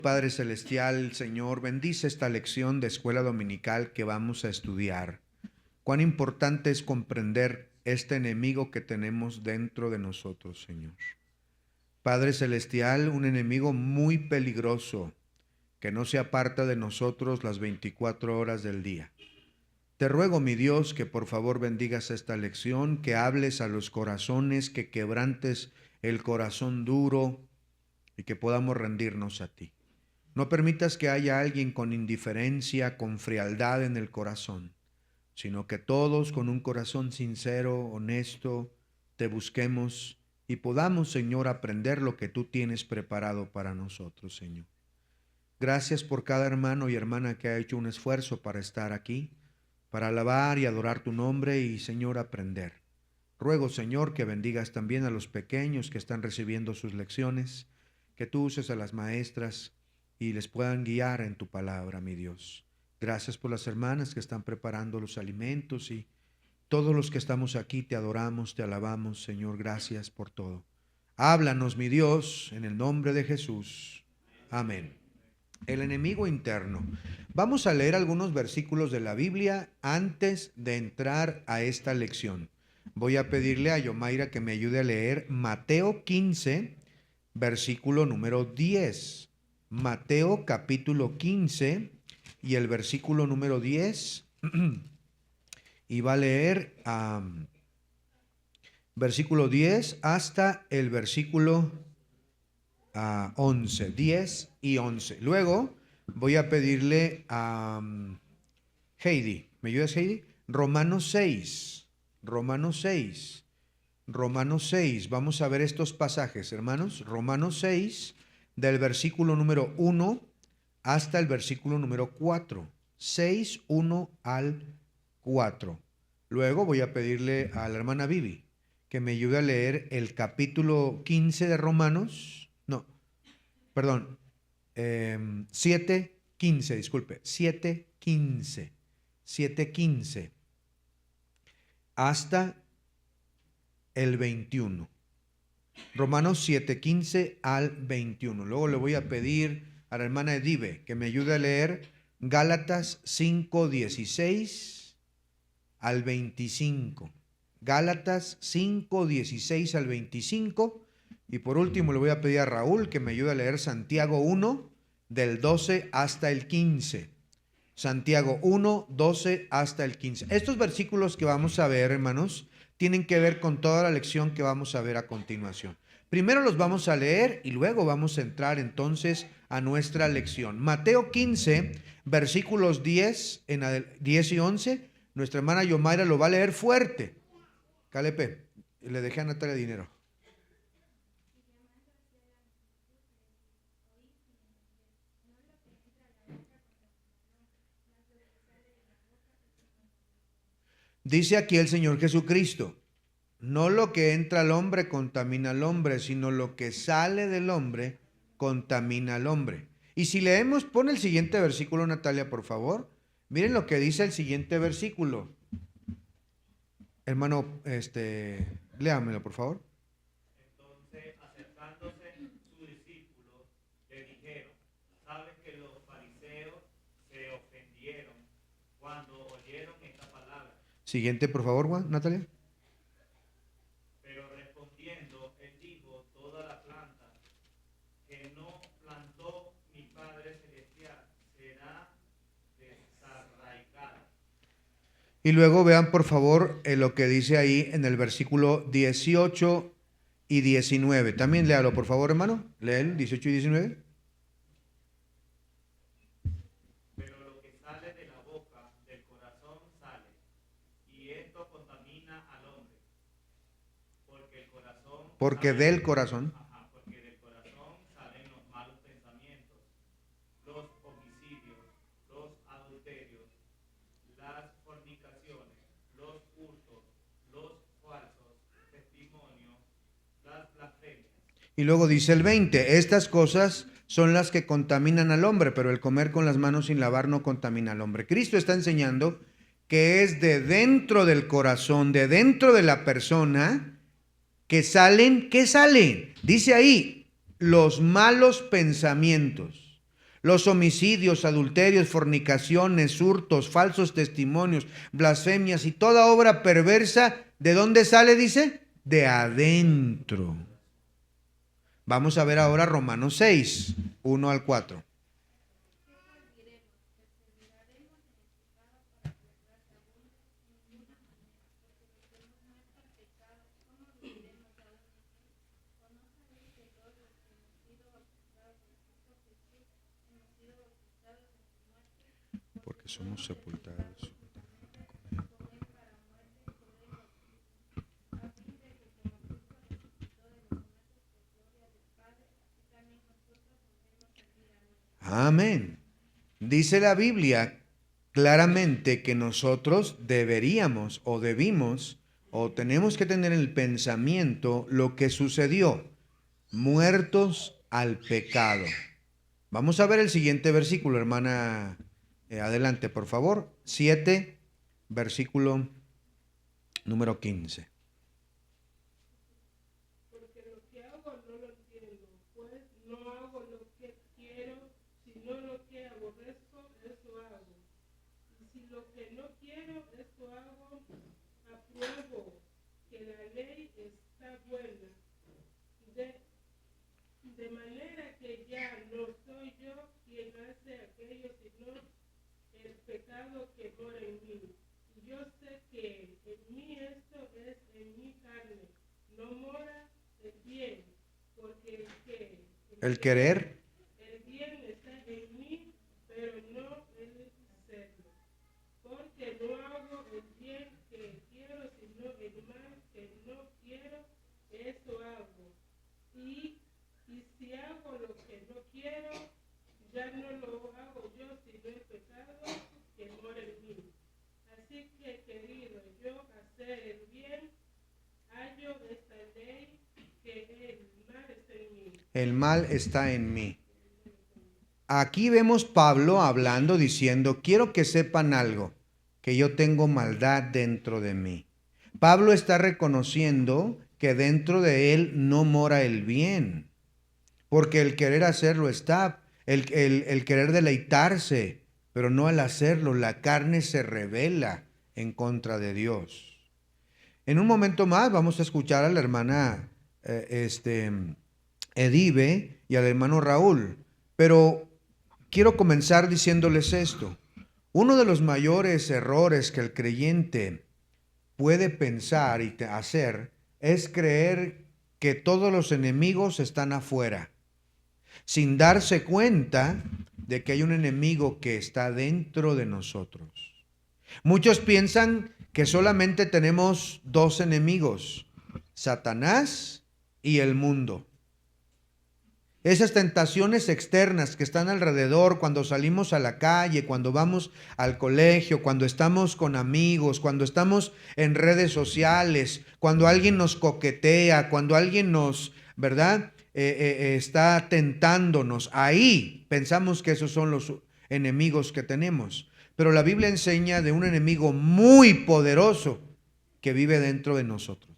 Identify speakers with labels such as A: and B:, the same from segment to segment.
A: Padre Celestial, Señor, bendice esta lección de escuela dominical que vamos a estudiar. Cuán importante es comprender este enemigo que tenemos dentro de nosotros, Señor. Padre Celestial, un enemigo muy peligroso que no se aparta de nosotros las 24 horas del día. Te ruego, mi Dios, que por favor bendigas esta lección, que hables a los corazones, que quebrantes el corazón duro y que podamos rendirnos a ti. No permitas que haya alguien con indiferencia, con frialdad en el corazón, sino que todos con un corazón sincero, honesto, te busquemos y podamos, Señor, aprender lo que tú tienes preparado para nosotros, Señor. Gracias por cada hermano y hermana que ha hecho un esfuerzo para estar aquí, para alabar y adorar tu nombre y, Señor, aprender. Ruego, Señor, que bendigas también a los pequeños que están recibiendo sus lecciones, que tú uses a las maestras y les puedan guiar en tu palabra, mi Dios. Gracias por las hermanas que están preparando los alimentos y todos los que estamos aquí te adoramos, te alabamos, Señor, gracias por todo. Háblanos, mi Dios, en el nombre de Jesús. Amén. El enemigo interno. Vamos a leer algunos versículos de la Biblia antes de entrar a esta lección. Voy a pedirle a Yomaira que me ayude a leer Mateo 15, versículo número 10. Mateo capítulo 15 y el versículo número 10. Y va a leer versículo 10 hasta el versículo 11, 10 y 11. Luego voy a pedirle a Heidi, ¿me ayudas, Heidi? Romanos 6, vamos a ver estos pasajes, hermanos. Romanos 6, del versículo número 1 hasta el versículo número 4, 6, 1 al 4. Luego voy a pedirle a la hermana Vivi que me ayude a leer el capítulo 15 de Romanos. 7:15, disculpe, 7:15 hasta el 21. Romanos 7:15 al 21. Luego le voy a pedir a la hermana Edive que me ayude a leer Gálatas 5:16 al 25. Gálatas 5:16 al 25. Y por último le voy a pedir a Raúl que me ayude a leer Santiago 1, del 12 hasta el 15. Santiago 1, 12 hasta el 15. Estos versículos que vamos a ver, hermanos, tienen que ver con toda la lección que vamos a ver a continuación. Primero los vamos a leer y luego vamos a entrar entonces a nuestra lección. Mateo 15, versículos 10 y 11. Nuestra hermana Yomaira lo va a leer fuerte. Calepe, le dejé a Natalia dinero. Dice aquí el Señor Jesucristo: no lo que entra al hombre contamina al hombre, sino lo que sale del hombre contamina al hombre. Y si leemos, pon el siguiente versículo, Natalia, por favor. Miren lo que dice el siguiente versículo. Hermano, léamelo, por favor.
B: Entonces, acercándose sus discípulos, le dijeron: ¿sabes que los fariseos se ofendieron cuando oyeron esta palabra?
A: Siguiente, por favor, Juan, Natalia.
B: Pero respondiendo, él dijo: toda la planta que no plantó mi Padre Celestial será desarraigada.
A: Y luego vean, por favor, lo que dice ahí en el versículo 18 y 19. También léalo, por favor, hermano. Lee el 18 y 19.
B: Pero lo que sale de la boca, del corazón sale, y esto contamina al hombre, porque el corazón...
A: Porque del corazón.
B: Porque del corazón salen los malos pensamientos, los homicidios, los adulterios, las fornicaciones, los hurtos, los falsos testimonios, las blasfemias.
A: Y luego dice el 20, estas cosas son las que contaminan al hombre, pero el comer con las manos sin lavar no contamina al hombre. Cristo está enseñando que es de dentro del corazón, de dentro de la persona, que salen, ¿qué salen? Dice ahí, los malos pensamientos. Los homicidios, adulterios, fornicaciones, hurtos, falsos testimonios, blasfemias y toda obra perversa, ¿de dónde sale? Dice, de adentro. Vamos a ver ahora Romanos 6, 1 al 4. Porque somos sepultados. Amén. Dice la Biblia claramente que nosotros deberíamos o debimos o tenemos que tener en el pensamiento lo que sucedió, muertos al pecado. Vamos a ver el siguiente versículo, hermana. Adelante, por favor. 7, versículo número 15.
C: Porque lo que hago no lo entiendo, pues no hago lo que quiero, sino lo que aborrezco, eso hago. Y si lo que no quiero, eso hago, apruebo que la ley está buena. De manera que ya no soy yo quien hace aquello, sino el pecado que mora en mí. Y yo sé que en mí esto es en mi carne, no mora el bien, porque
A: El querer.
C: el bien está en mí, pero no el serlo. Porque no hago el bien que quiero, sino el mal que no quiero, eso hago. Y si hago lo que no quiero, ya no lo hago yo, sino el pecado que mora en mí. Así que, querido, yo hacer el bien, hallo esta ley, que el mal está en mí.
A: El mal está en mí. Aquí vemos Pablo hablando, diciendo, quiero que sepan algo, que yo tengo maldad dentro de mí. Pablo está reconociendo que dentro de él no mora el bien, porque el querer hacerlo está, el querer deleitarse, pero no el hacerlo, la carne se rebela en contra de Dios. En un momento más vamos a escuchar a la hermana Edive y al hermano Raúl, pero quiero comenzar diciéndoles esto. Uno de los mayores errores que el creyente puede pensar y hacer es creer que todos los enemigos están afuera, sin darse cuenta de que hay un enemigo que está dentro de nosotros. Muchos piensan que solamente tenemos dos enemigos, Satanás y el mundo. Esas tentaciones externas que están alrededor cuando salimos a la calle, cuando vamos al colegio, cuando estamos con amigos, cuando estamos en redes sociales, cuando alguien nos coquetea, cuando alguien nos, ¿verdad? Está tentándonos. Ahí pensamos que esos son los enemigos que tenemos. Pero la Biblia enseña de un enemigo muy poderoso que vive dentro de nosotros.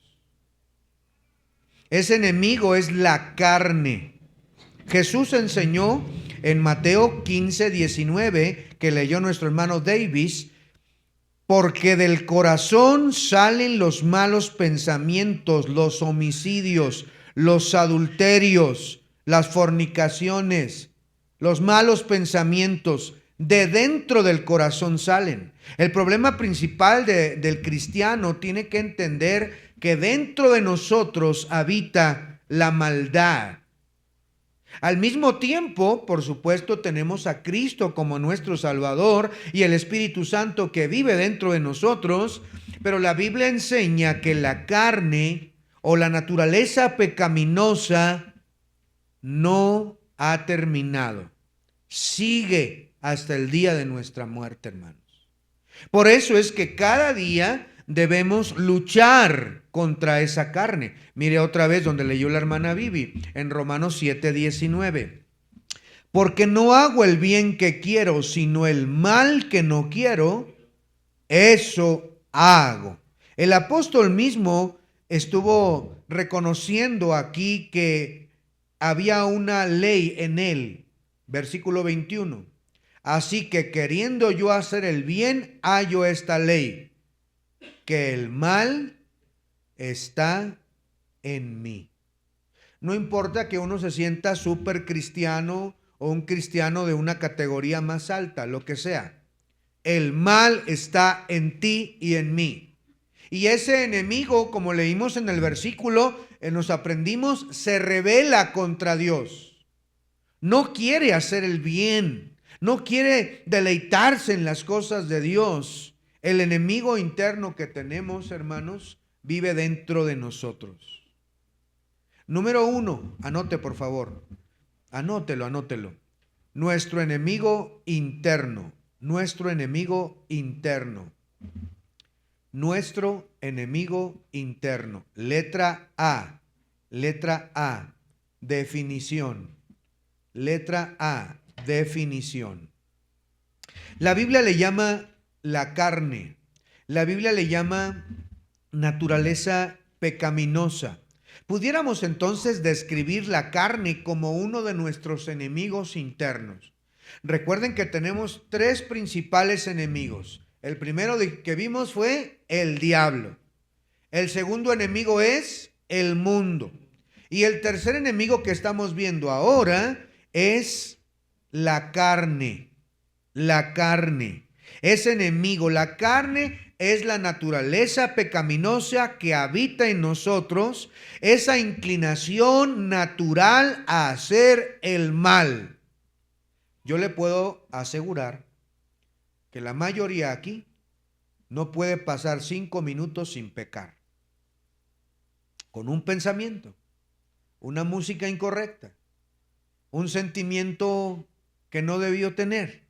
A: Ese enemigo es la carne. Jesús enseñó en Mateo 15, 19, que leyó nuestro hermano Davis, porque del corazón salen los malos pensamientos, los homicidios, los adulterios, las fornicaciones, los malos pensamientos, de dentro del corazón salen. El problema principal del cristiano tiene que entender que dentro de nosotros habita la maldad. Al mismo tiempo, por supuesto, tenemos a Cristo como nuestro Salvador y el Espíritu Santo que vive dentro de nosotros, pero la Biblia enseña que la carne o la naturaleza pecaminosa no ha terminado. Sigue hasta el día de nuestra muerte, hermanos. Por eso es que cada día debemos luchar contra esa carne. Mire otra vez donde leyó la hermana Vivi, en Romanos 7, 19. Porque no hago el bien que quiero, sino el mal que no quiero, eso hago. El apóstol mismo estuvo reconociendo aquí que había una ley en él. Versículo 21. Así que queriendo yo hacer el bien, hallo esta ley, que el mal está en mí. No importa que uno se sienta súper cristiano o un cristiano de una categoría más alta, lo que sea. El mal está en ti y en mí. Y ese enemigo, como leímos en el versículo, nos aprendimos, se rebela contra Dios. No quiere hacer el bien, no quiere deleitarse en las cosas de Dios. El enemigo interno que tenemos, hermanos, vive dentro de nosotros. Número 1, anote por favor, anótelo. Nuestro enemigo interno, nuestro enemigo interno. Letra A, definición. Letra A, definición. La Biblia le llama la carne, la Biblia le llama naturaleza pecaminosa. Pudiéramos entonces describir la carne como uno de nuestros enemigos internos. Recuerden que tenemos 3 principales enemigos. El primero que vimos fue el diablo. El segundo enemigo es el mundo. Y el tercer enemigo que estamos viendo ahora es la carne. La carne. Ese enemigo, la carne, es la naturaleza pecaminosa que habita en nosotros, esa inclinación natural a hacer el mal. Yo le puedo asegurar que la mayoría aquí no puede pasar 5 minutos sin pecar. Con un pensamiento, una música incorrecta, un sentimiento que no debió tener,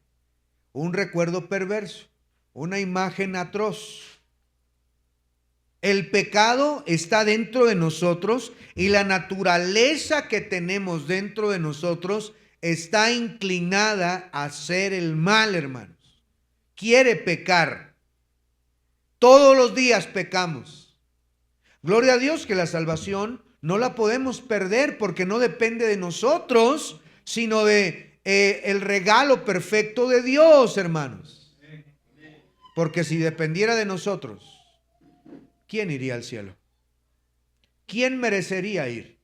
A: un recuerdo perverso, una imagen atroz. El pecado está dentro de nosotros y la naturaleza que tenemos dentro de nosotros está inclinada a hacer el mal, hermanos. Quiere pecar. Todos los días pecamos. Gloria a Dios que la salvación no la podemos perder porque no depende de nosotros, sino de el regalo perfecto de Dios, hermanos. Porque si dependiera de nosotros, ¿quién iría al cielo? ¿Quién merecería ir?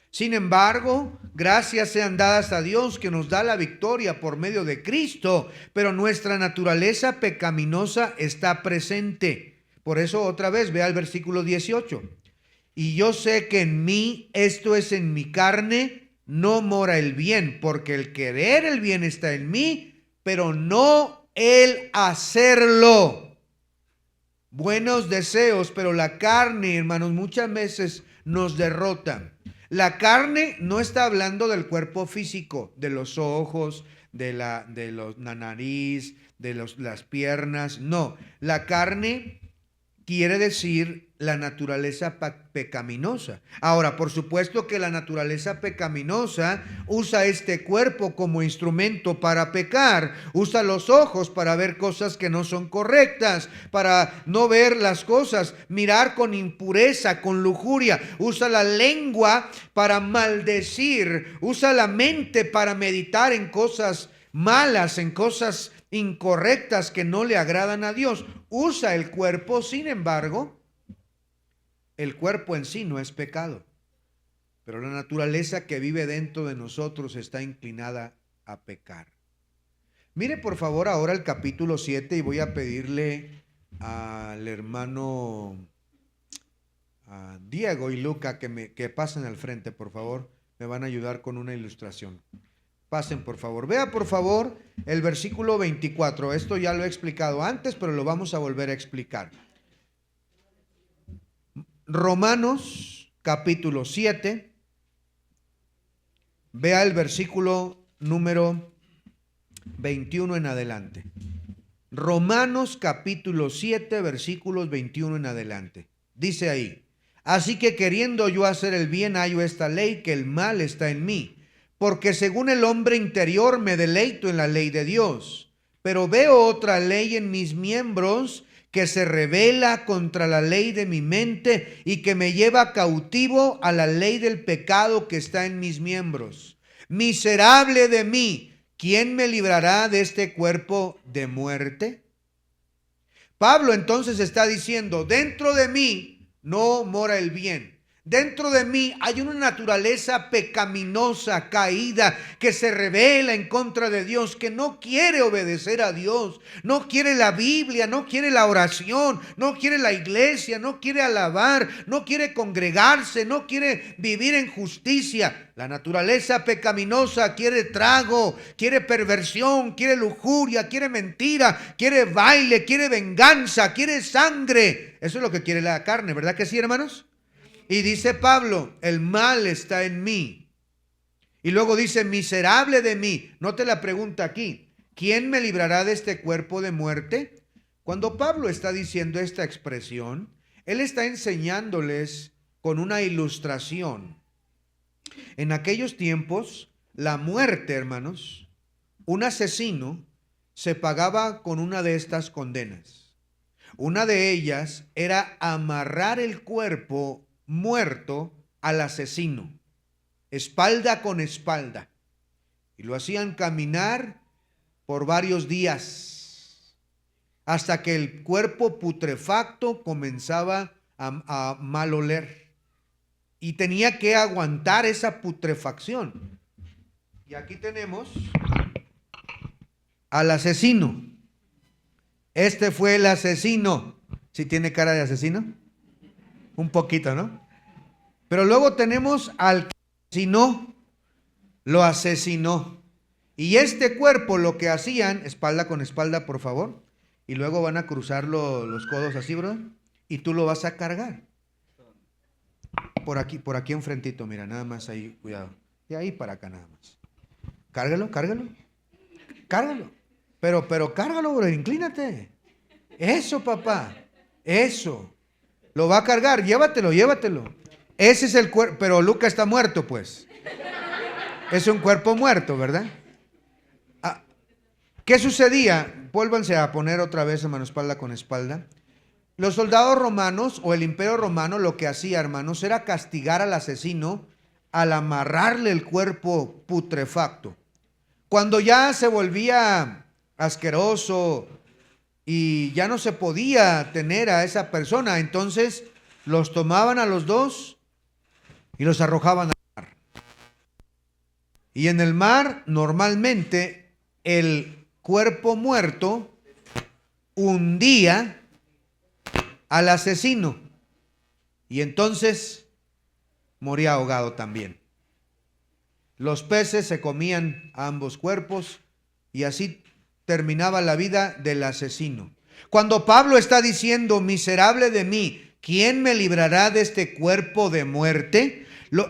A: Sin embargo, gracias sean dadas a Dios que nos da la victoria por medio de Cristo, pero nuestra naturaleza pecaminosa está presente. Por eso otra vez vea el versículo 18. Y yo sé que en mí, esto es en mi carne, no mora el bien, porque el querer el bien está en mí, pero no el hacerlo. Buenos deseos, pero la carne, hermanos, muchas veces nos derrota. La carne no está hablando del cuerpo físico, de los ojos, de la nariz, de las piernas. No, la carne quiere decir la naturaleza pecaminosa. Ahora, por supuesto que la naturaleza pecaminosa usa este cuerpo como instrumento para pecar, usa los ojos para ver cosas que no son correctas, para no ver las cosas, mirar con impureza, con lujuria, usa la lengua para maldecir, usa la mente para meditar en cosas malas, en cosas incorrectas que no le agradan a Dios. Usa el cuerpo, sin embargo, el cuerpo en sí no es pecado, pero la naturaleza que vive dentro de nosotros está inclinada a pecar. Mire por favor ahora el capítulo 7 y voy a pedirle al hermano Diego y Luca que pasen al frente, por favor. Me van a ayudar con una ilustración. Pasen, por favor. Vea, por favor, el versículo 24. Esto ya lo he explicado antes, pero lo vamos a volver a explicar. Romanos, capítulo 7. Vea el versículo número 21 en adelante. Romanos, capítulo 7, versículos 21 en adelante. Dice ahí: así que queriendo yo hacer el bien, hallo esta ley, que el mal está en mí. Porque según el hombre interior me deleito en la ley de Dios, pero veo otra ley en mis miembros que se rebela contra la ley de mi mente y que me lleva cautivo a la ley del pecado que está en mis miembros. Miserable de mí, ¿quién me librará de este cuerpo de muerte? Pablo entonces está diciendo, dentro de mí no mora el bien. Dentro de mí hay una naturaleza pecaminosa, caída, que se rebela en contra de Dios, que no quiere obedecer a Dios, no quiere la Biblia, no quiere la oración, no quiere la iglesia, no quiere alabar, no quiere congregarse, no quiere vivir en justicia. La naturaleza pecaminosa quiere trago, quiere perversión, quiere lujuria, quiere mentira, quiere baile, quiere venganza, quiere sangre. Eso es lo que quiere la carne, ¿verdad que sí, hermanos? Y dice Pablo, el mal está en mí. Y luego dice, miserable de mí. Note la pregunta aquí, ¿quién me librará de este cuerpo de muerte? Cuando Pablo está diciendo esta expresión, él está enseñándoles con una ilustración. En aquellos tiempos, la muerte, hermanos, un asesino se pagaba con una de estas condenas. Una de ellas era amarrar el cuerpo muerto al asesino, espalda con espalda, y lo hacían caminar por varios días hasta que el cuerpo putrefacto comenzaba a mal oler y tenía que aguantar esa putrefacción. Y aquí tenemos al asesino. Este fue el asesino. ¿Sí tiene cara de asesino? Un poquito, ¿no? Pero luego tenemos al que asesinó, lo asesinó. Y este cuerpo lo que hacían, espalda con espalda, por favor, y luego van a cruzar los codos así, ¿verdad? Y tú lo vas a cargar. Por aquí enfrentito, mira, nada más ahí, cuidado. De ahí para acá nada más. Cárgalo, cárgalo. Cárgalo. Pero cárgalo, bro, inclínate. Eso, papá. Eso. Lo va a cargar, llévatelo. Ese es el cuerpo, pero Luca está muerto, pues. Es un cuerpo muerto, ¿verdad? ¿Qué sucedía? Vuélvanse a poner otra vez, hermano, espalda con espalda. Los soldados romanos o el imperio romano lo que hacía, hermanos, era castigar al asesino al amarrarle el cuerpo putrefacto. Cuando ya se volvía asqueroso y ya no se podía tener a esa persona, entonces los tomaban a los dos y los arrojaban al mar. Y en el mar, normalmente, el cuerpo muerto hundía al asesino y entonces moría ahogado también. Los peces se comían a ambos cuerpos y así terminaba la vida del asesino. Cuando Pablo está diciendo, miserable de mí, ¿quién me librará de este cuerpo de muerte?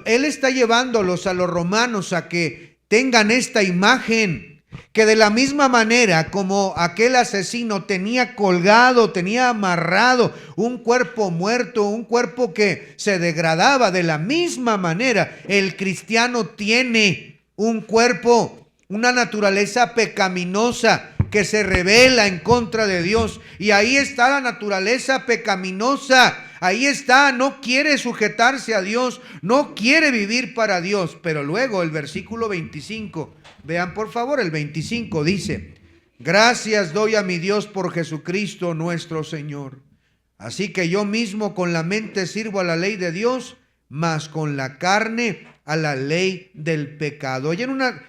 A: Él está llevándolos a los romanos a que tengan esta imagen, que de la misma manera como aquel asesino tenía colgado, tenía amarrado un cuerpo muerto, un cuerpo que se degradaba, de la misma manera el cristiano tiene un cuerpo, una naturaleza pecaminosa que se rebela en contra de Dios. Y ahí está la naturaleza pecaminosa. Ahí está, no quiere sujetarse a Dios, no quiere vivir para Dios. Pero luego el versículo 25, vean por favor el 25, dice, gracias doy a mi Dios por Jesucristo nuestro Señor. Así que yo mismo con la mente sirvo a la ley de Dios, mas con la carne a la ley del pecado.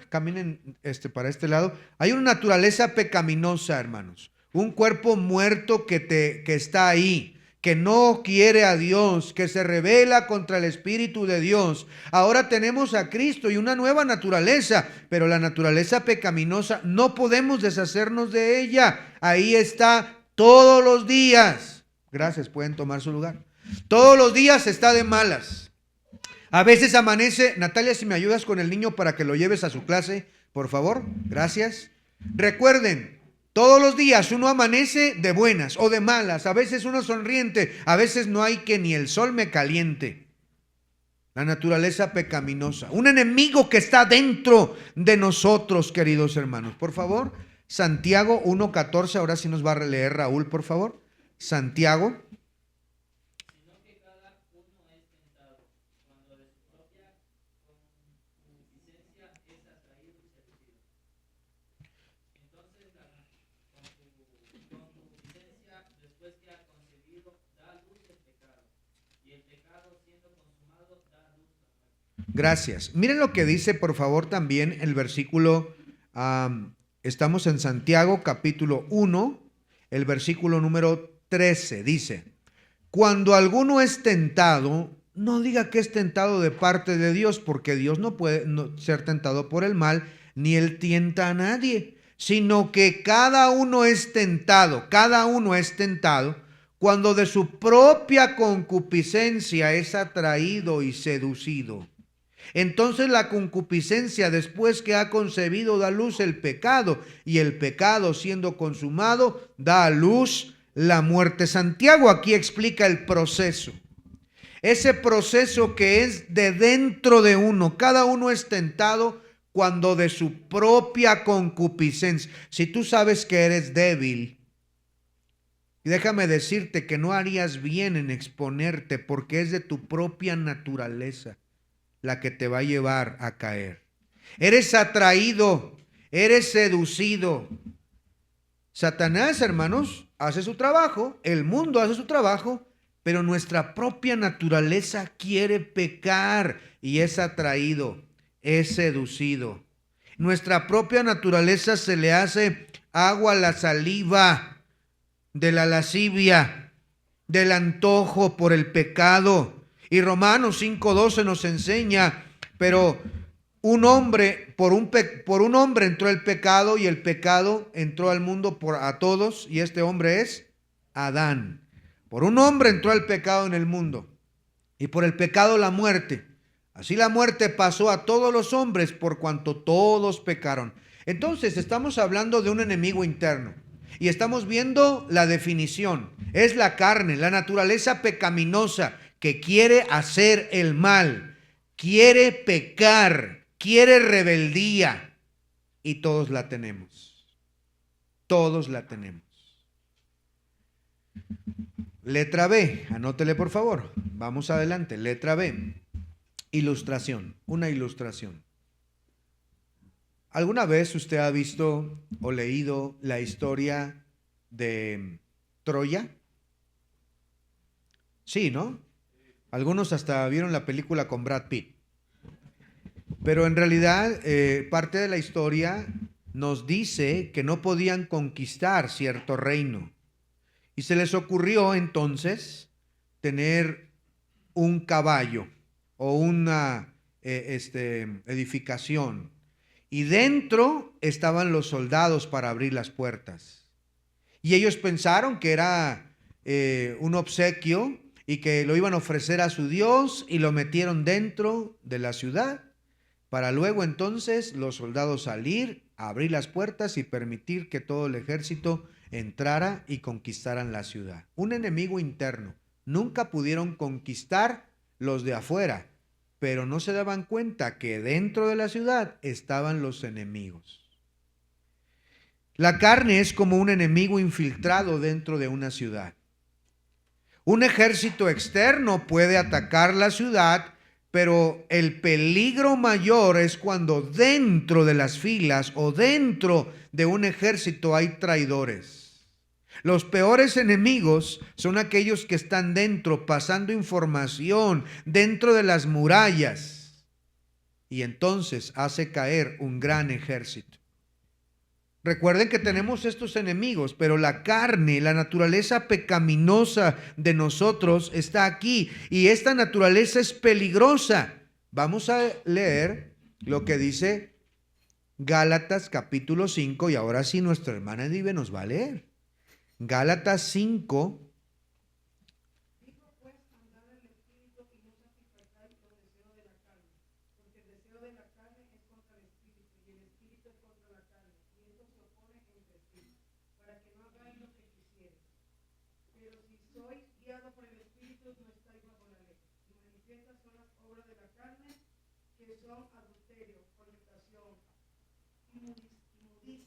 A: Caminen para este lado. Hay una naturaleza pecaminosa, hermanos. Un cuerpo muerto que está ahí, que no quiere a Dios, que se rebela contra el Espíritu de Dios. Ahora tenemos a Cristo y una nueva naturaleza, pero la naturaleza pecaminosa no podemos deshacernos de ella. Ahí está todos los días. Gracias, pueden tomar su lugar. Todos los días está de malas. A veces amanece. Natalia, si me ayudas con el niño para que lo lleves a su clase, por favor. Gracias. Recuerden, todos los días uno amanece de buenas o de malas. A veces uno sonriente, a veces no hay que ni el sol me caliente. La naturaleza pecaminosa. Un enemigo que está dentro de nosotros, queridos hermanos. Por favor, Santiago 1:14. Ahora sí nos va a leer Raúl, por favor. Santiago. Gracias. Miren lo que dice, por favor, también el versículo, estamos en Santiago capítulo 1, el versículo número 13, dice: cuando alguno es tentado, no diga que es tentado de parte de Dios, porque Dios no puede ser tentado por el mal, ni él tienta a nadie, sino que cada uno es tentado cuando de su propia concupiscencia es atraído y seducido. Entonces la concupiscencia, después que ha concebido, da a luz el pecado, y el pecado, siendo consumado, da a luz la muerte. Santiago aquí explica el proceso. Ese proceso que es de dentro de uno. Cada uno es tentado cuando de su propia concupiscencia. Si tú sabes que eres débil, déjame decirte que no harías bien en exponerte, porque es de tu propia naturaleza la que te va a llevar a caer. Eres atraído, eres seducido. Satanás, hermanos, hace su trabajo, el mundo hace su trabajo, pero nuestra propia naturaleza quiere pecar y es atraído, es seducido. Nuestra propia naturaleza se le hace agua a la saliva de la lascivia, del antojo por el pecado. Y Romanos 5:12 nos enseña, pero por un hombre entró el pecado, y el pecado entró al mundo a todos, y este hombre es Adán. Por un hombre entró el pecado en el mundo, y por el pecado la muerte. Así la muerte pasó a todos los hombres, por cuanto todos pecaron. Entonces estamos hablando de un enemigo interno, y estamos viendo la definición. Es la carne, la naturaleza pecaminosa que quiere hacer el mal, quiere pecar, quiere rebeldía, y todos la tenemos. Todos la tenemos. Letra B, anótele por favor. Vamos adelante. Letra B. Ilustración. Una ilustración. ¿Alguna vez usted ha visto o leído la historia de Troya? Sí, ¿no? Algunos hasta vieron la película con Brad Pitt. Pero en realidad parte de la historia nos dice que no podían conquistar cierto reino. Y se les ocurrió entonces tener un caballo o una edificación. Y dentro estaban los soldados para abrir las puertas. Y ellos pensaron que era un obsequio y que lo iban a ofrecer a su Dios, y lo metieron dentro de la ciudad para luego entonces los soldados salir, abrir las puertas y permitir que todo el ejército entrara y conquistaran la ciudad. Un enemigo interno. Nunca pudieron conquistar los de afuera, pero no se daban cuenta que dentro de la ciudad estaban los enemigos. La carne es como un enemigo infiltrado dentro de una ciudad. Un ejército externo puede atacar la ciudad, pero el peligro mayor es cuando dentro de las filas o dentro de un ejército hay traidores. Los peores enemigos son aquellos que están dentro, pasando información dentro de las murallas, y entonces hace caer un gran ejército. Recuerden que tenemos estos enemigos, pero la carne, la naturaleza pecaminosa de nosotros está aquí, y esta naturaleza es peligrosa. Vamos a leer lo que dice Gálatas capítulo 5, y ahora sí nuestra hermana Dive nos va a leer. Gálatas 5.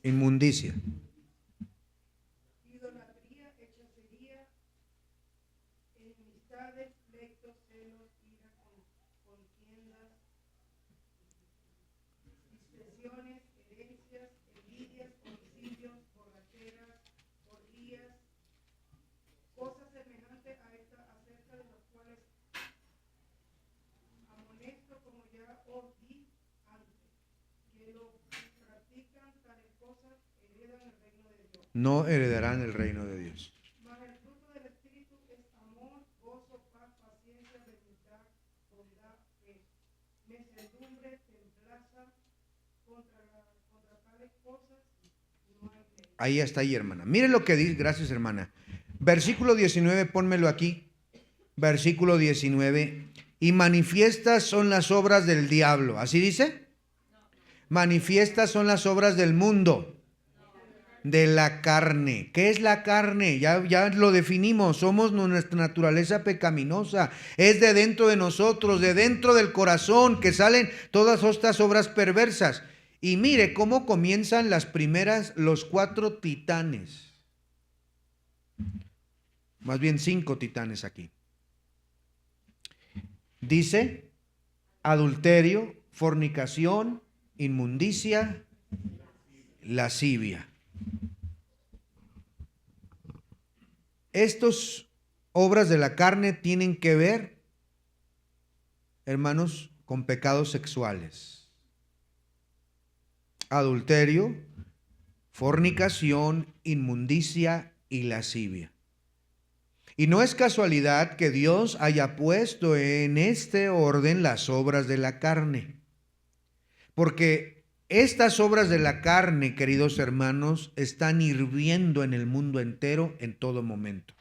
A: Inmundicia.
C: Idolatría, hechicería, enemistades, pleitos, celos, ira, contiendas, disensiones, herencias, envidias, homicidios, borracheras, orgías, cosas semejantes a esta, acerca de las cuales
A: no heredarán el reino de Dios.
C: Mas el fruto del Espíritu es amor, gozo, paz, paciencia, benignidad, bondad, mansedumbre, templanza. Contra tales cosas no hay ley.
A: Ahí está, ahí, hermana. Mire lo que dice, gracias, hermana. Versículo 19, pónmelo aquí. Versículo 19. Y manifiestas son las obras del diablo. ¿Así dice? Manifiestas son las obras del mundo, de la carne. ¿Qué es la carne? Ya lo definimos. Somos nuestra naturaleza pecaminosa. Es de dentro de nosotros, de dentro del corazón, que salen todas estas obras perversas. Y mire cómo comienzan los 4 titanes. Más bien 5 titanes aquí. Dice: adulterio, fornicación, inmundicia, lascivia. Estas obras de la carne tienen que ver, hermanos, con pecados sexuales. Adulterio, fornicación, inmundicia y lascivia. Y no es casualidad que Dios haya puesto en este orden las obras de la carne. Porque estas obras de la carne, queridos hermanos, están hirviendo en el mundo entero en todo momento.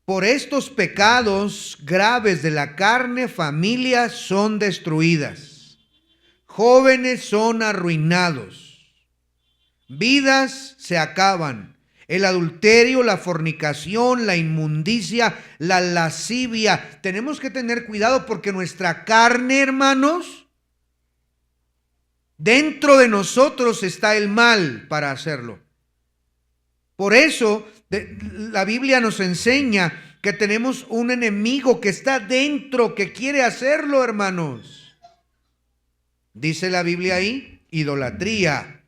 A: Por estos pecados graves de la carne, familias son destruidas. Jóvenes son arruinados. Vidas se acaban. El adulterio, la fornicación, la inmundicia, la lascivia. Tenemos que tener cuidado porque nuestra carne, hermanos, dentro de nosotros está el mal para hacerlo. Por eso la Biblia nos enseña que tenemos un enemigo que está dentro, que quiere hacerlo, hermanos. Dice la Biblia ahí: idolatría,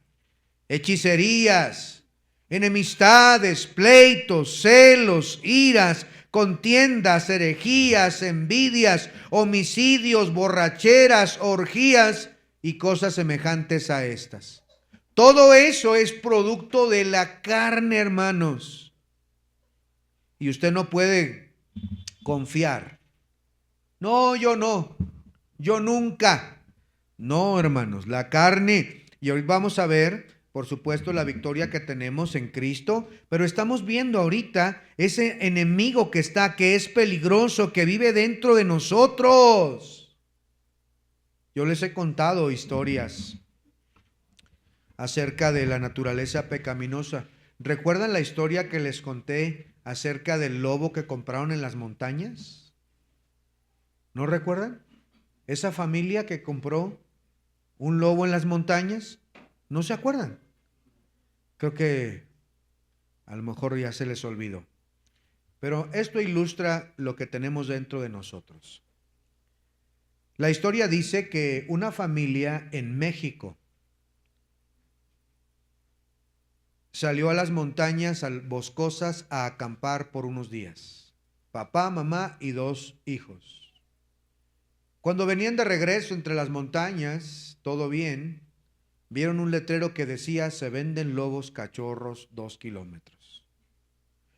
A: hechicerías, enemistades, pleitos, celos, iras, contiendas, herejías, envidias, homicidios, borracheras, orgías y cosas semejantes a estas. Todo eso es producto de la carne, hermanos. Y usted no puede confiar. No, yo no. Yo nunca. No, hermanos, la carne. Y hoy vamos a ver, por supuesto, la victoria que tenemos en Cristo, pero estamos viendo ahorita ese enemigo que es peligroso, que vive dentro de nosotros. Yo les he contado historias acerca de la naturaleza pecaminosa. ¿Recuerdan la historia que les conté acerca del lobo que compraron en las montañas? ¿No recuerdan? Esa familia que compró un lobo en las montañas, ¿no se acuerdan? Creo que a lo mejor ya se les olvidó. Pero esto ilustra lo que tenemos dentro de nosotros. La historia dice que una familia en México salió a las montañas boscosas a acampar por unos días. Papá, mamá y 2 hijos. Cuando venían de regreso entre las montañas, todo bien, vieron un letrero que decía: se venden lobos cachorros 2 kilómetros.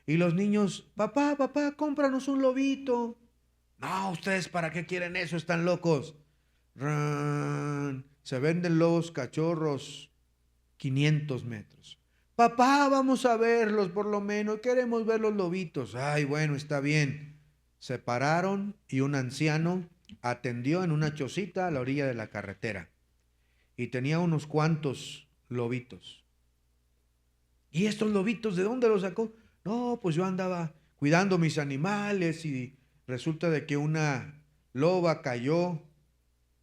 A: Y los niños: papá, cómpranos un lobito. No, ustedes ¿para qué quieren eso? Están locos. Se venden lobos cachorros 500 metros. Papá, vamos a verlos por lo menos, queremos ver los lobitos. Ay, bueno, está bien. Se pararon y un anciano atendió en una chocita a la orilla de la carretera y tenía unos cuantos lobitos. ¿Y estos lobitos de dónde los sacó? No, pues yo andaba cuidando mis animales y resulta de que una loba cayó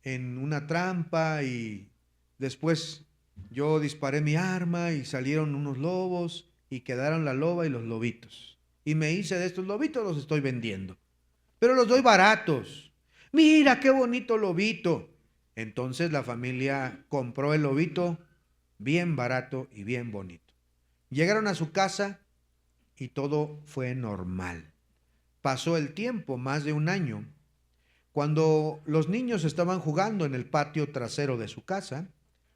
A: en una trampa y después yo disparé mi arma y salieron unos lobos y quedaron la loba y los lobitos. Y me hice de estos lobitos, los estoy vendiendo. Pero los doy baratos. Mira qué bonito lobito. Entonces la familia compró el lobito bien barato y bien bonito. Llegaron a su casa y todo fue normal. Pasó el tiempo, más de un año. Cuando los niños estaban jugando en el patio trasero de su casa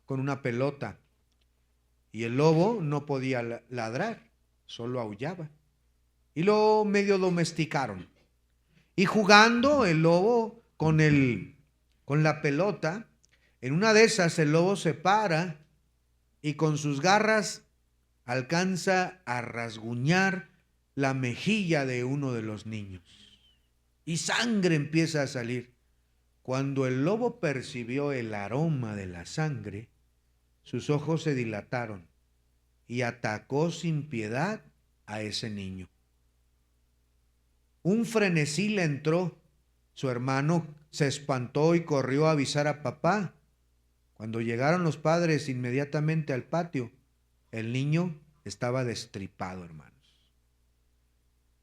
A: con una pelota, Y el lobo no podía ladrar, solo aullaba. Y lo medio domesticaron. Y jugando el lobo con la pelota, en una de esas el lobo se para y con sus garras alcanza a rasguñar la mejilla de uno de los niños. Y sangre empieza a salir. Cuando el lobo percibió el aroma de la sangre, sus ojos se dilataron y atacó sin piedad a ese niño. Un frenesí le entró. Su hermano se espantó y corrió a avisar a papá. Cuando llegaron los padres inmediatamente al patio, el niño estaba destripado, hermanos.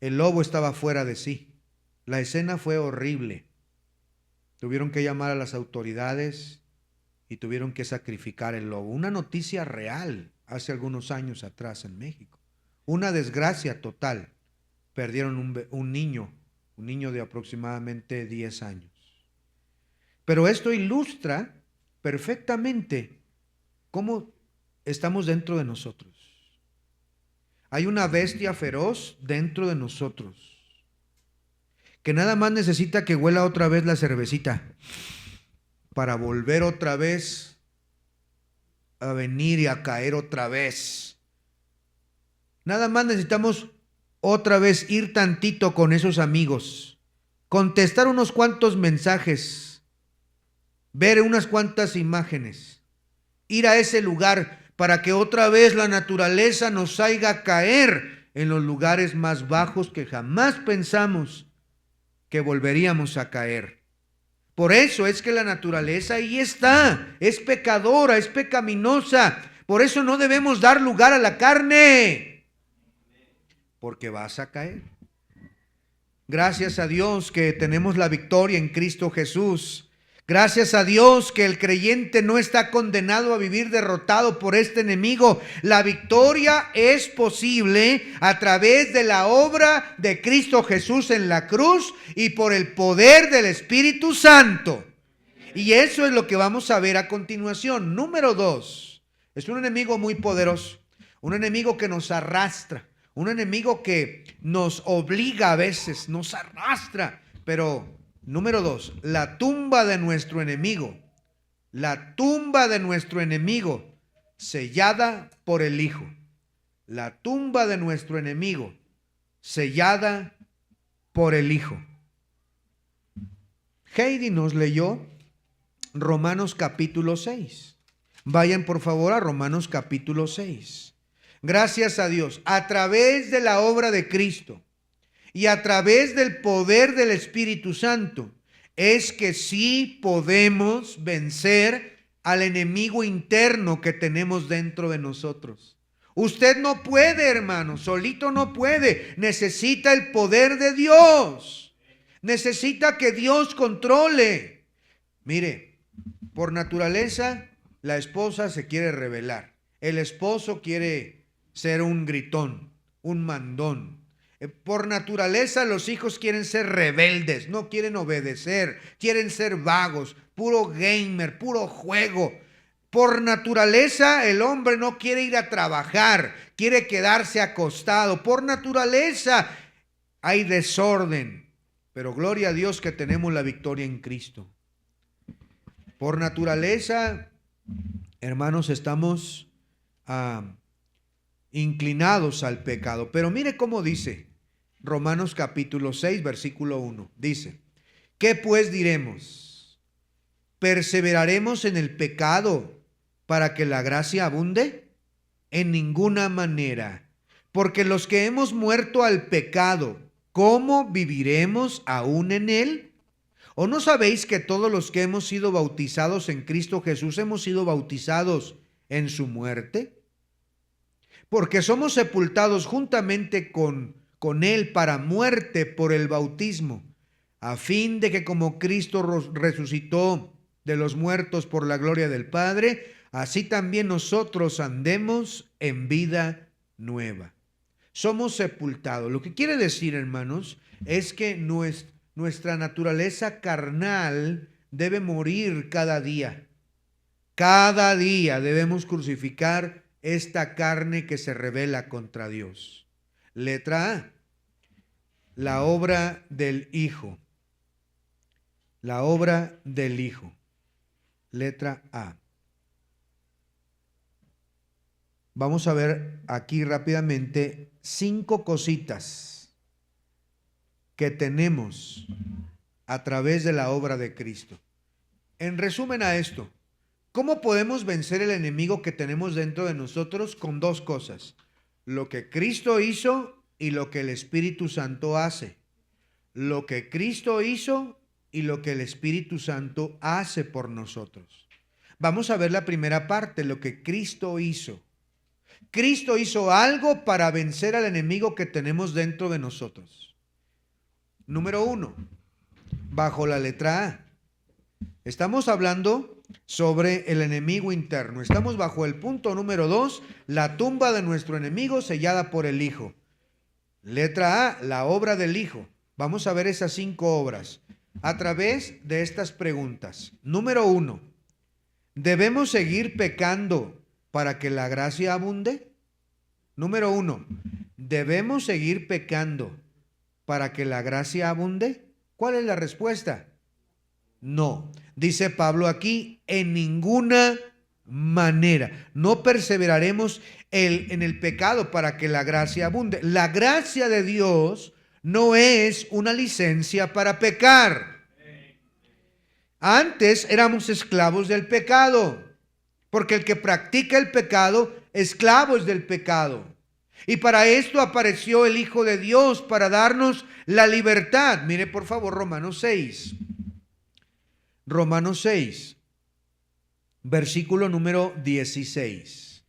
A: El lobo estaba fuera de sí. La escena fue horrible. Tuvieron que llamar a las autoridades y tuvieron que sacrificar el lobo. Una noticia real hace algunos años atrás en México. Una desgracia total. Perdieron un niño de aproximadamente 10 años. Pero esto ilustra perfectamente cómo estamos dentro de nosotros. Hay una bestia feroz dentro de nosotros que nada más necesita que huela otra vez la cervecita para volver otra vez a venir y a caer otra vez. Nada más necesitamos otra vez ir tantito con esos amigos, contestar unos cuantos mensajes, ver unas cuantas imágenes, ir a ese lugar para que otra vez la naturaleza nos haga caer en los lugares más bajos que jamás pensamos que volveríamos a caer. Por eso es que la naturaleza ahí está, es pecadora, es pecaminosa. Por eso no debemos dar lugar a la carne, porque vas a caer. Gracias a Dios que tenemos la victoria en Cristo Jesús. Gracias a Dios que el creyente no está condenado a vivir derrotado por este enemigo. La victoria es posible a través de la obra de Cristo Jesús en la cruz y por el poder del Espíritu Santo. Y eso es lo que vamos a ver a continuación. Número 2. Es un enemigo muy poderoso. Un enemigo que nos arrastra. Un enemigo que nos obliga a veces, nos arrastra. Pero número 2, la tumba de nuestro enemigo. La tumba de nuestro enemigo sellada por el Hijo. La tumba de nuestro enemigo sellada por el Hijo. Heidi nos leyó Romanos capítulo 6. Vayan por favor a Romanos capítulo 6. Gracias a Dios, a través de la obra de Cristo y a través del poder del Espíritu Santo, es que sí podemos vencer al enemigo interno que tenemos dentro de nosotros. Usted no puede, hermano, solito no puede. Necesita el poder de Dios. Necesita que Dios controle. Mire, por naturaleza, la esposa se quiere rebelar. El esposo quiere ser un gritón, un mandón. Por naturaleza los hijos quieren ser rebeldes, no quieren obedecer, quieren ser vagos, puro gamer, puro juego. Por naturaleza el hombre no quiere ir a trabajar, quiere quedarse acostado. Por naturaleza hay desorden, pero gloria a Dios que tenemos la victoria en Cristo. Por naturaleza, hermanos, estamos inclinados al pecado. Pero mire cómo dice Romanos capítulo 6, versículo 1. Dice, ¿qué pues diremos? ¿Perseveraremos en el pecado para que la gracia abunde? En ninguna manera. Porque los que hemos muerto al pecado, ¿cómo viviremos aún en él? ¿O no sabéis que todos los que hemos sido bautizados en Cristo Jesús hemos sido bautizados en su muerte? Porque somos sepultados juntamente con Él para muerte por el bautismo, a fin de que como Cristo resucitó de los muertos por la gloria del Padre, así también nosotros andemos en vida nueva. Somos sepultados. Lo que quiere decir, hermanos, es que nuestra naturaleza carnal debe morir cada día. Cada día debemos crucificar esta carne que se rebela contra Dios? Letra A, la obra del Hijo. La obra del Hijo. Letra A. Vamos a ver aquí rápidamente 5 cositas que tenemos a través de la obra de Cristo. En resumen a esto, ¿cómo podemos vencer el enemigo que tenemos dentro de nosotros? Con 2 cosas: lo que Cristo hizo y lo que el Espíritu Santo hace. Lo que Cristo hizo y lo que el Espíritu Santo hace por nosotros. Vamos a ver la primera parte, lo que Cristo hizo. Cristo hizo algo para vencer al enemigo que tenemos dentro de nosotros. Número 1, bajo la letra A. Estamos hablando sobre el enemigo interno. Estamos bajo el punto número 2, la tumba de nuestro enemigo sellada por el Hijo. Letra A, la obra del Hijo. Vamos a ver esas 5 obras a través de estas preguntas. Número 1, ¿debemos seguir pecando para que la gracia abunde? Número 1, ¿debemos seguir pecando para que la gracia abunde? ¿Cuál es la respuesta? No. Dice Pablo aquí, en ninguna manera. No perseveraremos en el pecado para que la gracia abunde. La gracia de Dios no es una licencia para pecar. Antes éramos esclavos del pecado, porque el que practica el pecado, esclavo es del pecado. Y para esto apareció el Hijo de Dios, para darnos la libertad. Mire por favor Romanos 6. Romanos 6, versículo número 16.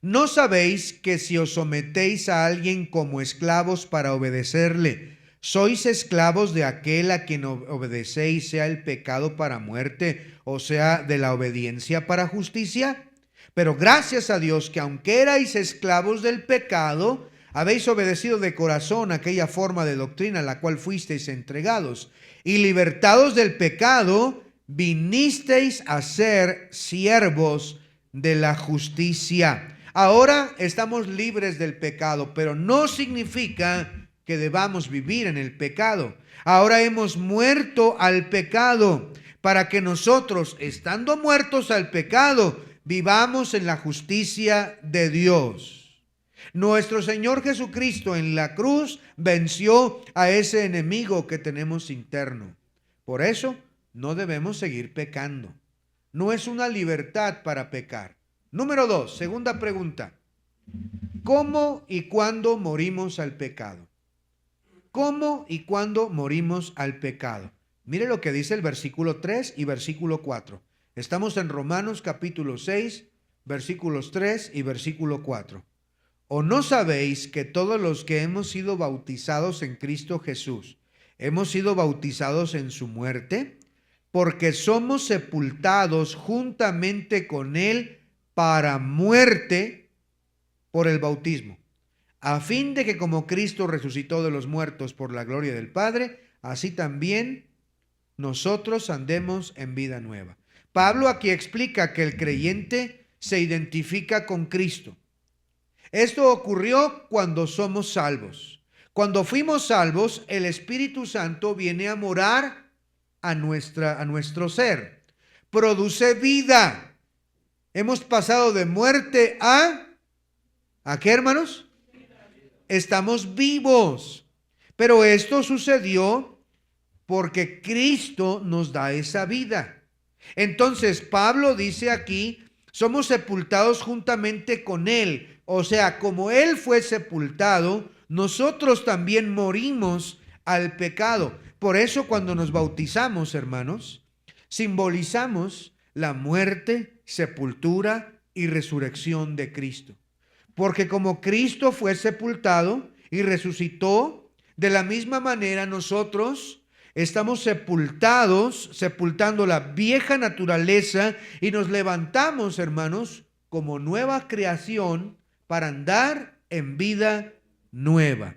A: ¿No sabéis que si os sometéis a alguien como esclavos para obedecerle, sois esclavos de aquel a quien obedecéis, sea el pecado para muerte, o sea, de la obediencia para justicia? Pero gracias a Dios que aunque erais esclavos del pecado, habéis obedecido de corazón aquella forma de doctrina a la cual fuisteis entregados, y libertados del pecado, vinisteis a ser siervos de la justicia. Ahora estamos libres del pecado, pero no significa que debamos vivir en el pecado. Ahora hemos muerto al pecado para que nosotros, estando muertos al pecado, vivamos en la justicia de Dios. Nuestro Señor Jesucristo en la cruz venció a ese enemigo que tenemos interno. Por eso no debemos seguir pecando. No es una libertad para pecar. Número 2, segunda pregunta. ¿Cómo y cuándo morimos al pecado? ¿Cómo y cuándo morimos al pecado? Mire lo que dice el versículo 3 y versículo 4. Estamos en Romanos capítulo 6, versículos 3 y versículo 4. ¿O no sabéis que todos los que hemos sido bautizados en Cristo Jesús, hemos sido bautizados en su muerte? Porque somos sepultados juntamente con Él para muerte por el bautismo, a fin de que como Cristo resucitó de los muertos por la gloria del Padre, así también nosotros andemos en vida nueva. Pablo aquí explica que el creyente se identifica con Cristo. Esto ocurrió cuando somos salvos. Cuando fuimos salvos, el Espíritu Santo viene a morar a nuestro ser. Produce vida. Hemos pasado de muerte ¿a qué, hermanos? Estamos vivos. Pero esto sucedió porque Cristo nos da esa vida. Entonces Pablo dice aquí, somos sepultados juntamente con Él. O sea, como Él fue sepultado, nosotros también morimos al pecado. Por eso cuando nos bautizamos, hermanos, simbolizamos la muerte, sepultura y resurrección de Cristo. Porque como Cristo fue sepultado y resucitó, de la misma manera nosotros estamos sepultados, sepultando la vieja naturaleza y nos levantamos, hermanos, como nueva creación para andar en vida nueva.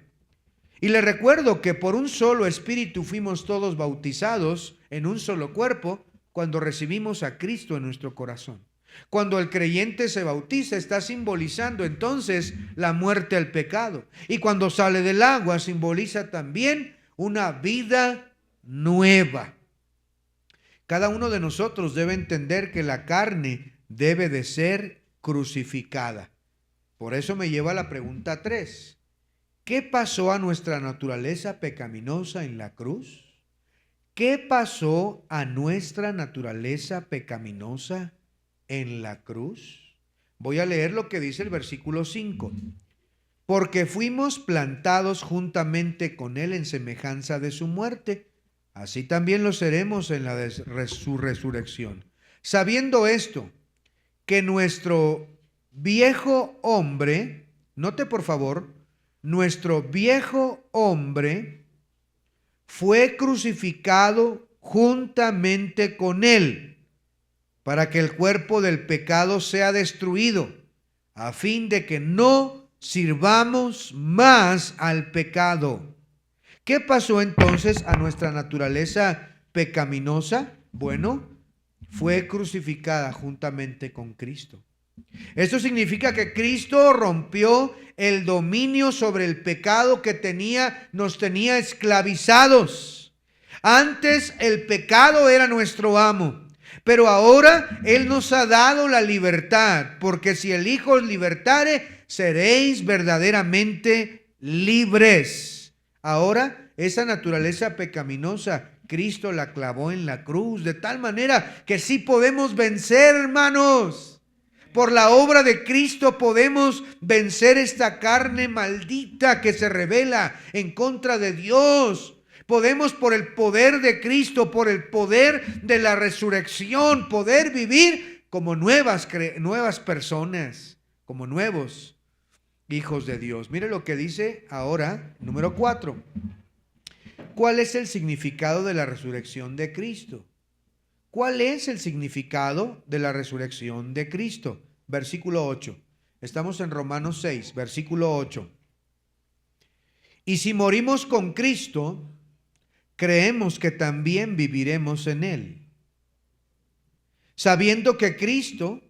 A: Y les recuerdo que por un solo espíritu fuimos todos bautizados en un solo cuerpo cuando recibimos a Cristo en nuestro corazón. Cuando el creyente se bautiza, está simbolizando entonces la muerte al pecado. Y cuando sale del agua, simboliza también una vida nueva. Cada uno de nosotros debe entender que la carne debe de ser crucificada. Por eso me lleva a la pregunta 3. ¿Qué pasó a nuestra naturaleza pecaminosa en la cruz? ¿Qué pasó a nuestra naturaleza pecaminosa en la cruz? Voy a leer lo que dice el versículo 5. Porque fuimos plantados juntamente con él en semejanza de su muerte, así también lo seremos en la su resurrección. Sabiendo esto, que nuestro viejo hombre, note por favor, nuestro viejo hombre fue crucificado juntamente con él, para que el cuerpo del pecado sea destruido, a fin de que no sirvamos más al pecado. ¿Qué pasó entonces a nuestra naturaleza pecaminosa? Bueno, fue crucificada juntamente con Cristo. Esto significa que Cristo rompió el dominio sobre el pecado que nos tenía esclavizados. Antes el pecado era nuestro amo, pero ahora Él nos ha dado la libertad, porque si el Hijo os libertare, seréis verdaderamente libres. Ahora esa naturaleza pecaminosa, Cristo la clavó en la cruz, de tal manera que sí podemos vencer, hermanos. Por la obra de Cristo podemos vencer esta carne maldita que se rebela en contra de Dios. Podemos, por el poder de Cristo, por el poder de la resurrección, poder vivir como nuevas personas, como nuevos hijos de Dios. Mire lo que dice ahora, número 4. ¿Cuál es el significado de la resurrección de Cristo? ¿Cuál es el significado de la resurrección de Cristo? Versículo 8. Estamos en Romanos 6, versículo 8. Y si morimos con Cristo, creemos que también viviremos en Él, sabiendo que Cristo,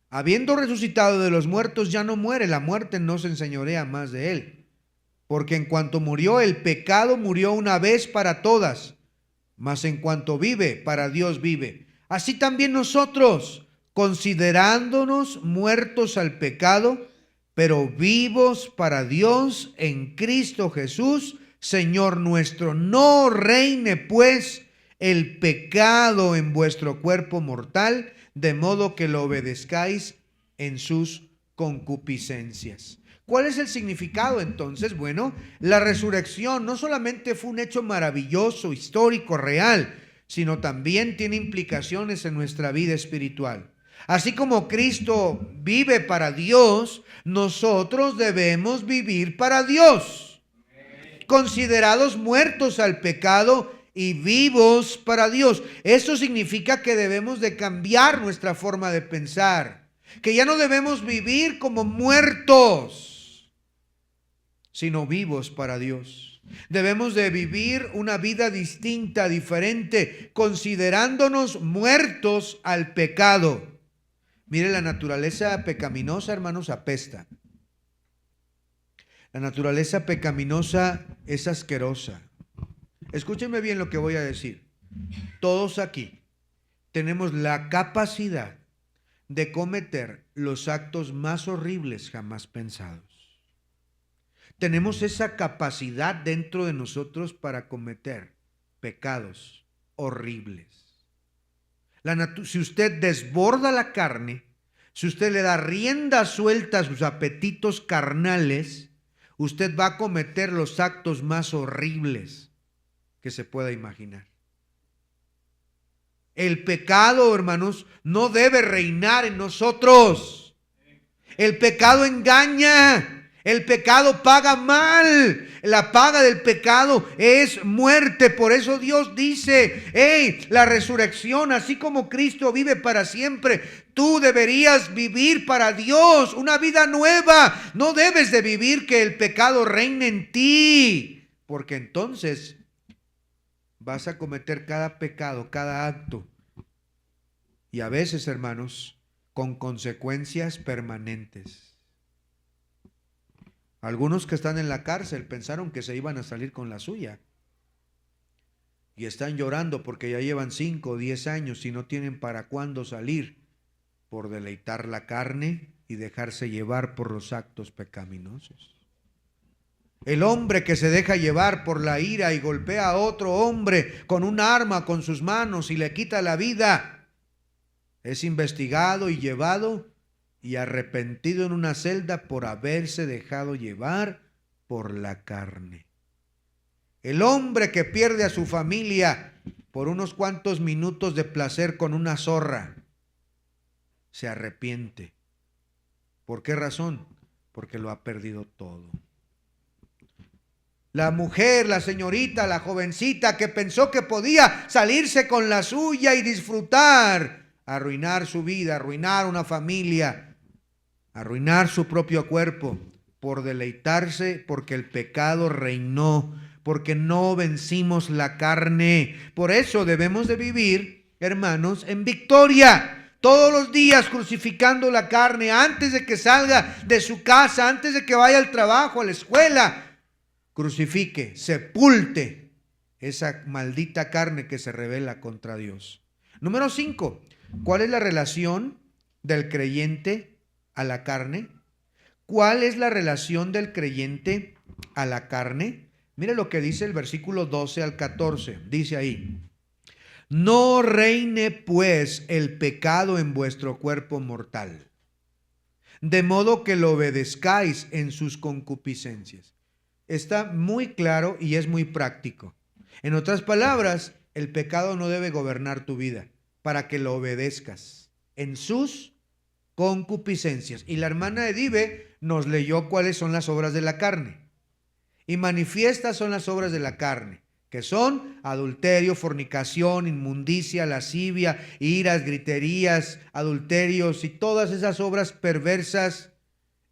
A: habiendo resucitado de los muertos, ya no muere, la muerte no se enseñorea más de Él. Porque en cuanto murió, el pecado murió una vez para todas, mas en cuanto vive, para Dios vive. Así también nosotros, considerándonos muertos al pecado, pero vivos para Dios en Cristo Jesús, Señor nuestro. No reine pues el pecado en vuestro cuerpo mortal, de modo que lo obedezcáis en sus concupiscencias. ¿Cuál es el significado entonces? Bueno, la resurrección no solamente fue un hecho maravilloso, histórico, real, sino también tiene implicaciones en nuestra vida espiritual. Así como Cristo vive para Dios, nosotros debemos vivir para Dios, considerados muertos al pecado y vivos para Dios. Eso significa que debemos de cambiar nuestra forma de pensar, que ya no debemos vivir como muertos, sino vivos para Dios. Debemos de vivir una vida distinta, diferente, considerándonos muertos al pecado. Mire, la naturaleza pecaminosa, hermanos, apesta. La naturaleza pecaminosa es asquerosa. Escúchenme bien lo que voy a decir. Todos aquí tenemos la capacidad de cometer los actos más horribles jamás pensados. Tenemos esa capacidad dentro de nosotros para cometer pecados horribles. Si usted desborda la carne, si usted le da rienda suelta a sus apetitos carnales, usted va a cometer los actos más horribles que se pueda imaginar. El pecado, hermanos, no debe reinar en nosotros. El pecado engaña. El pecado paga mal. La paga del pecado es muerte. Por eso Dios dice, la resurrección, así como Cristo vive para siempre, tú deberías vivir para Dios, una vida nueva. No debes de vivir que el pecado reine en ti, porque entonces vas a cometer cada pecado, cada acto. Y a veces, hermanos, con consecuencias permanentes. Algunos que están en la cárcel pensaron que se iban a salir con la suya y están llorando porque ya llevan 5 o 10 años y no tienen para cuándo salir por deleitar la carne y dejarse llevar por los actos pecaminosos. El hombre que se deja llevar por la ira y golpea a otro hombre con un arma con sus manos y le quita la vida, es investigado y llevado y arrepentido en una celda por haberse dejado llevar por la carne. El hombre que pierde a su familia por unos cuantos minutos de placer con una zorra, se arrepiente. ¿Por qué razón? Porque lo ha perdido todo. La mujer, la señorita, la jovencita que pensó que podía salirse con la suya y disfrutar, arruinar su vida, arruinar una familia, arruinar su propio cuerpo por deleitarse, porque el pecado reinó, porque no vencimos la carne. Por eso debemos de vivir, hermanos, en victoria. Todos los días crucificando la carne antes de que salga de su casa, antes de que vaya al trabajo, a la escuela. Crucifique, sepulte esa maldita carne que se rebela contra Dios. Número 5. ¿Cuál es la relación del creyente a la carne? ¿Cuál es la relación del creyente a la carne? Mire lo que dice el versículo 12 al 14. Dice ahí: no reine pues el pecado en vuestro cuerpo mortal, de modo que lo obedezcáis en sus concupiscencias. Está muy claro y es muy práctico. En otras palabras, el pecado no debe gobernar tu vida para que lo obedezcas en sus concupiscencias. Y la hermana Edive nos leyó cuáles son las obras de la carne. Y manifiestas son las obras de la carne, que son adulterio, fornicación, inmundicia, lascivia, iras, griterías, adulterios y todas esas obras perversas.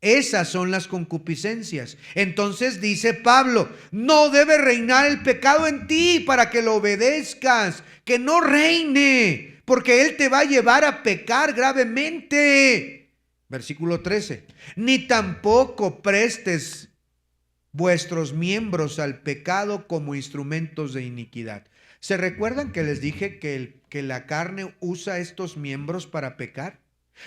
A: Esas son las concupiscencias. Entonces dice Pablo, no debe reinar el pecado en ti para que lo obedezcas, que no reine, porque él te va a llevar a pecar gravemente. Versículo 13, ni tampoco prestes vuestros miembros al pecado como instrumentos de iniquidad. ¿Se recuerdan que les dije que la carne usa estos miembros para pecar?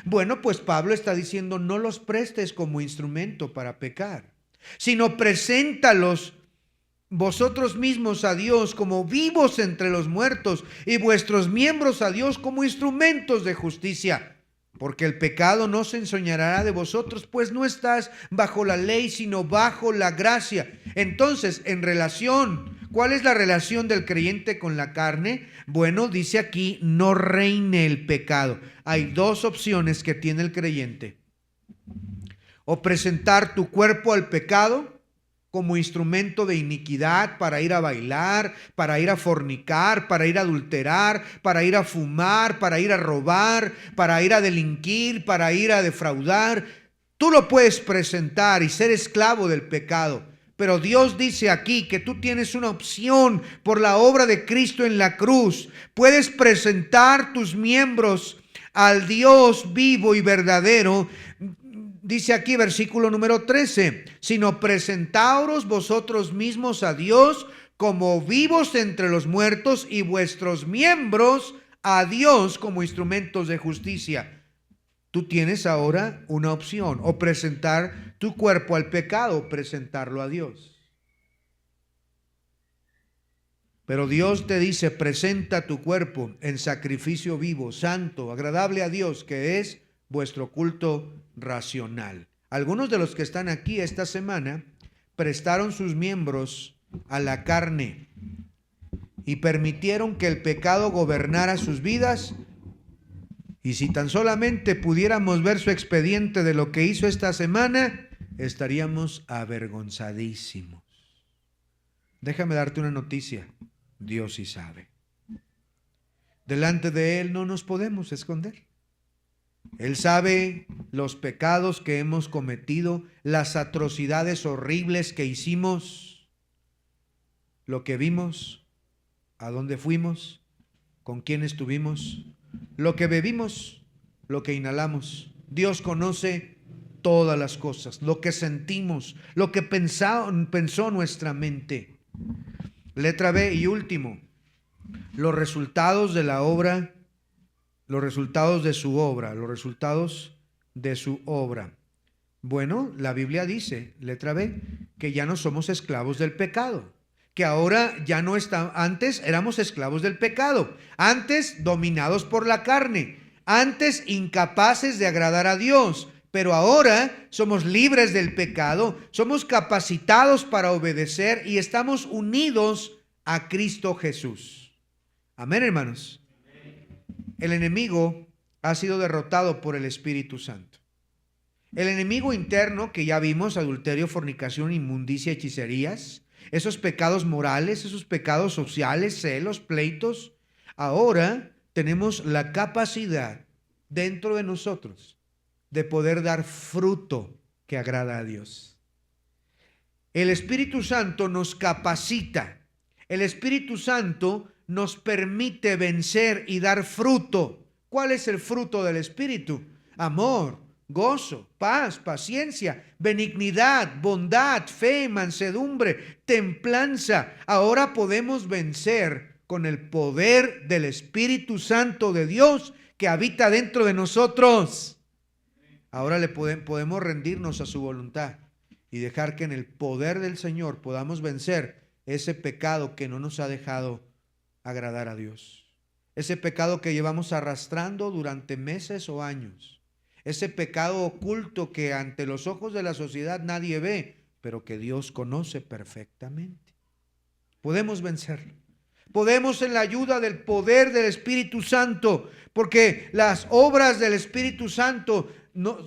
A: Bueno, pues Pablo está diciendo, no los prestes como instrumento para pecar, sino preséntalos vosotros mismos a Dios como vivos entre los muertos y vuestros miembros a Dios como instrumentos de justicia. Porque el pecado no se enseñoreará de vosotros, pues no estás bajo la ley, sino bajo la gracia. Entonces, ¿cuál es la relación del creyente con la carne? Bueno, dice aquí, no reine el pecado. Hay dos opciones que tiene el creyente. O presentar tu cuerpo al pecado como instrumento de iniquidad para ir a bailar, para ir a fornicar, para ir a adulterar, para ir a fumar, para ir a robar, para ir a delinquir, para ir a defraudar. Tú lo puedes presentar y ser esclavo del pecado. Pero Dios dice aquí que tú tienes una opción por la obra de Cristo en la cruz. Puedes presentar tus miembros al Dios vivo y verdadero. Dice aquí versículo número 13, sino presentaos vosotros mismos a Dios como vivos entre los muertos y vuestros miembros a Dios como instrumentos de justicia. Tú tienes ahora una opción, o presentar tu cuerpo al pecado o presentarlo a Dios. Pero Dios te dice, presenta tu cuerpo en sacrificio vivo, santo, agradable a Dios, que es vuestro culto racional. Algunos de los que están aquí esta semana prestaron sus miembros a la carne y permitieron que el pecado gobernara sus vidas. Y si tan solamente pudiéramos ver su expediente de lo que hizo esta semana, estaríamos avergonzadísimos. Déjame darte una noticia. Dios sí sabe. Delante de Él no nos podemos esconder. Él sabe los pecados que hemos cometido, las atrocidades horribles que hicimos, lo que vimos, a dónde fuimos, con quién estuvimos, lo que bebimos, lo que inhalamos. Dios conoce todas las cosas, lo que sentimos, lo que pensó nuestra mente. Letra B y último, los resultados de la obra, los resultados de su obra, los resultados de su obra. Bueno, la Biblia dice, letra B, que ya no somos esclavos del pecado, que ahora ya no está, antes éramos esclavos del pecado, antes dominados por la carne, antes incapaces de agradar a Dios, pero ahora somos libres del pecado, somos capacitados para obedecer y estamos unidos a Cristo Jesús. Amén, hermanos. El enemigo ha sido derrotado por el Espíritu Santo. El enemigo interno que ya vimos, adulterio, fornicación, inmundicia, hechicerías, esos pecados morales, esos pecados sociales, celos, pleitos, ahora tenemos la capacidad dentro de nosotros de poder dar fruto que agrada a Dios. El Espíritu Santo nos capacita. El Espíritu Santo nos permite vencer y dar fruto. ¿Cuál es el fruto del Espíritu? Amor, gozo, paz, paciencia, benignidad, bondad, fe, mansedumbre, templanza. Ahora podemos vencer con el poder del Espíritu Santo de Dios que habita dentro de nosotros. Ahora podemos rendirnos a su voluntad y dejar que en el poder del Señor podamos vencer ese pecado que no nos ha dejado agradar a Dios. Ese pecado que llevamos arrastrando durante meses o años. Ese pecado oculto que ante los ojos de la sociedad nadie ve, pero que Dios conoce perfectamente. Podemos vencerlo. Podemos en la ayuda del poder del Espíritu Santo, porque las obras del Espíritu Santo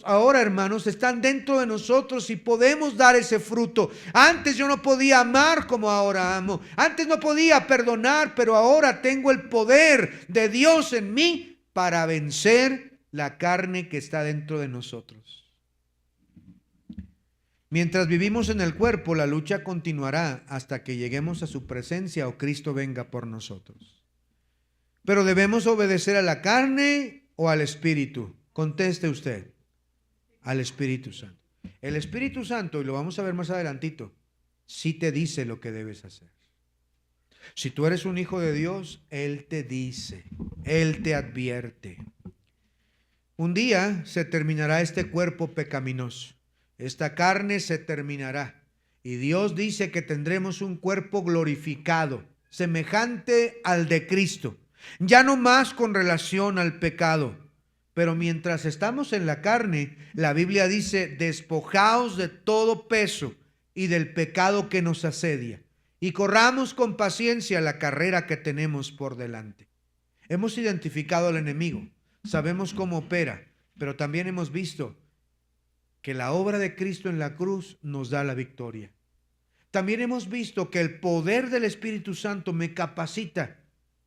A: ahora, hermanos, están dentro de nosotros y podemos dar ese fruto. Antes yo no podía amar como ahora amo. Antes no podía perdonar, pero ahora tengo el poder de Dios en mí para vencer la carne que está dentro de nosotros. Mientras vivimos en el cuerpo, la lucha continuará hasta que lleguemos a su presencia o Cristo venga por nosotros. Pero ¿debemos obedecer a la carne o al Espíritu? Conteste usted. Al Espíritu Santo. El Espíritu Santo, y lo vamos a ver más adelantito, sí te dice lo que debes hacer. Si tú eres un hijo de Dios, Él te dice, Él te advierte. Un día se terminará este cuerpo pecaminoso. Esta carne se terminará. Y Dios dice que tendremos un cuerpo glorificado, semejante al de Cristo. Ya no más con relación al pecado. Pero mientras estamos en la carne, la Biblia dice, despojaos de todo peso y del pecado que nos asedia, y corramos con paciencia la carrera que tenemos por delante. Hemos identificado al enemigo, sabemos cómo opera, pero también hemos visto que la obra de Cristo en la cruz nos da la victoria. También hemos visto que el poder del Espíritu Santo me capacita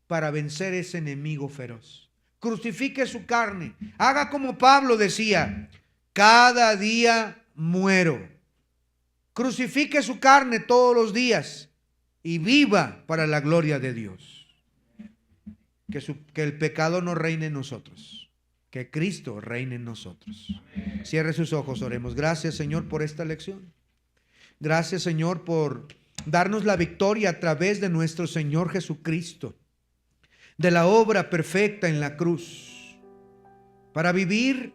A: para vencer ese enemigo feroz. Crucifique su carne. Haga como Pablo decía, cada día muero. Crucifique su carne todos los días y viva para la gloria de Dios. Que el pecado no reine en nosotros. Que Cristo reine en nosotros. Cierre sus ojos, oremos. Gracias, Señor, por esta lección. Gracias, Señor, por darnos la victoria a través de nuestro Señor Jesucristo, de la obra perfecta en la cruz, para vivir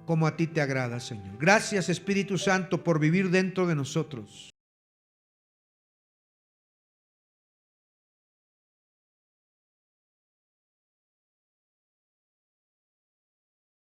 A: como a ti te agrada, Señor. Gracias, Espíritu Santo, por vivir dentro de nosotros.